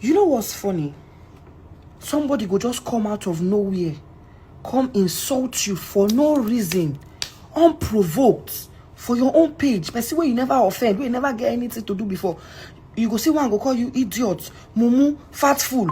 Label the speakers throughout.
Speaker 1: You know what's funny? Somebody go just come out of nowhere, come insult you for no reason, unprovoked, for your own page. But see where you never offend, where you never get anything to do before. You go see one go call you idiot, mumu, fat fool,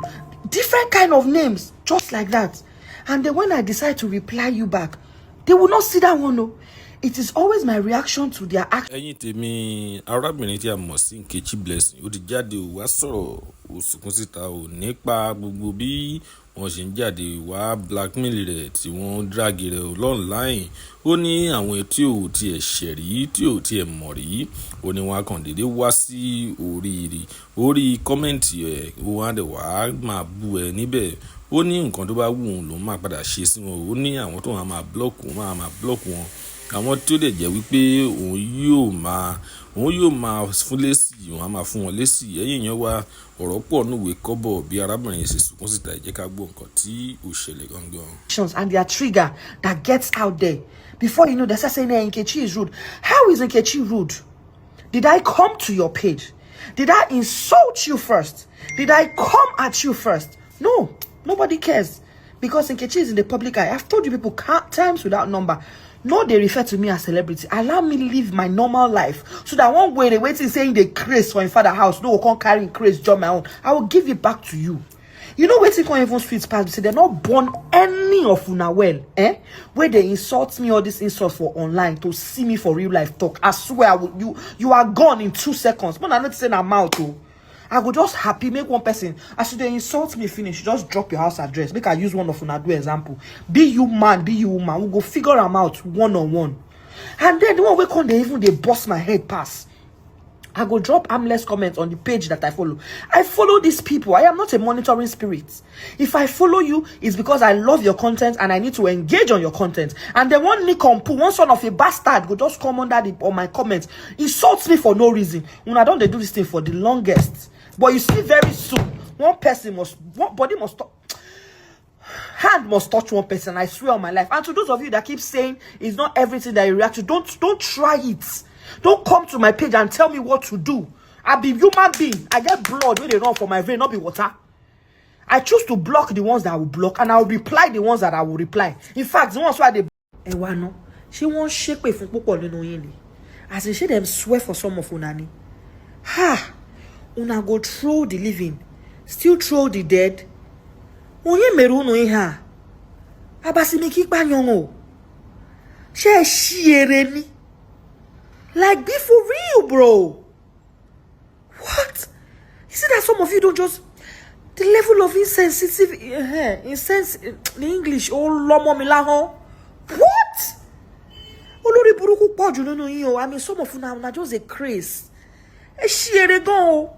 Speaker 1: different kind of names, just like that. And then when I decide to reply you back, they will not see that one. No, it is always my reaction to their action.
Speaker 2: Ẹ̀yin tèmi arábìnrin tí a mọ̀ sí Nkechi Blessing ó ti jáde ó wá sọ̀rọ̀ ó sunkún síta ó nípa gbogbo bí wọ́n ṣe ń jáde wá blackmail rẹ̀ tí wọ́n drag rẹ̀ online. Ó ní àwọn tí ò tiẹ̀ ṣẹ̀rí tí ò tiẹ̀ mọ̀ rí ó ní wọ́n kàn dédé wá sí orí kọ́mẹ́ǹtì ẹ̀ ó wá dẹ̀ wá máa bú ẹ níbẹ̀. Ó ní nǹkan tó bá wù ú ló máa padà ṣe sí wọn. Ó ní àwọn tó máa blọ́ọ̀kù wọn àwọn tí ó lè jẹ́ wípé òun yóò máa fún lésì òun á máa fún wọn lésì. Ẹ̀yin yẹn wá ọ̀rọ̀ pọ̀ núwèé kọ́bọ̀ bí arábìnrin ṣe sunkún síta. Ẹ jẹ́ ká gbọ́ nǹkan tí ó ṣẹlẹ̀ gangan.
Speaker 1: And their trigger that gets out there. Before you know, they start saying Nkechi is rude. How is Nkechi rude? Did I come to your page? Did I insult you first? Did I come at you first? No, nobody cares. Because Nkechi is in the public eye. I've told you people times without number. No, they refer to me as celebrity. Allow me live my normal life. So that one way they waiting saying they craze for in father house. No, we can't carry craze job my own. I will give it back to you. You know waiting can't even sweet past. Say they're not born any of una well. Where they insult me all this insult for online to see me for real life talk. I swear you are gone in 2 seconds. But I'm not saying I'm out too. I go just happy make one person as they insult me finish, just drop your house address. Make I use one of una do example. Be you man, be you woman. We go figure them out one on one. And then the one we come they bust my head pass. I go drop harmless comments on the page that I follow. I follow these people. I am not a monitoring spirit. If I follow you, it's because I love your content and I need to engage on your content. And then one Nikompu, one son of a bastard, go just come under on my comments, insults me for no reason. When I don't do this thing for the longest. But you see, very soon, one body must hand must touch one person. I swear on my life. And to those of you that keep saying it's not everything that you react to, don't try it. Don't come to my page and tell me what to do. I be human being. I get blood when they run for my vein, not be water. I choose to block the ones that I will block, and I will reply the ones that I will reply. In fact, the ones why they no, she won't shake me from people no. As in, she them swear for some of unani. Ha. Una go throw the living, still throw the dead. Onye meru no iha. Abasi mi ki pa yongo. She shiere ni. Like, be for real, bro. What? You see that some of you don't just the level of the English oh lomo milaho. What? Olori buruku poju no yo. I mean, some of you now just a craze. Shiere go.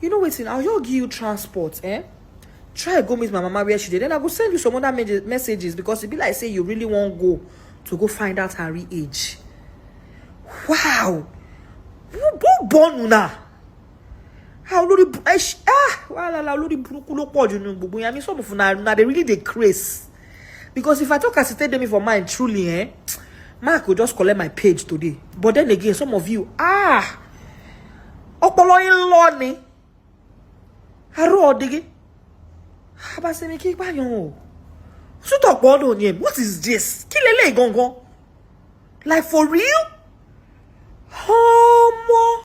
Speaker 1: You know what? I'll just give you transport, Try go meet my mama where she did. Then I go send you some other messages because it be like say you really won't go find out her real age. Wow. Who born una? How lori wala lori buruku lo poju nu gbogbo. I mean some of una they really dey craze. Because if I talk as it them for mine truly, Mark will just collect my page today. But then again, some of you ọpọlọ yin lo ni. Haro odigi. Abase mi ki pa yon o. So talk about on him. What is this? Kilele gongon. Like for real? Homo.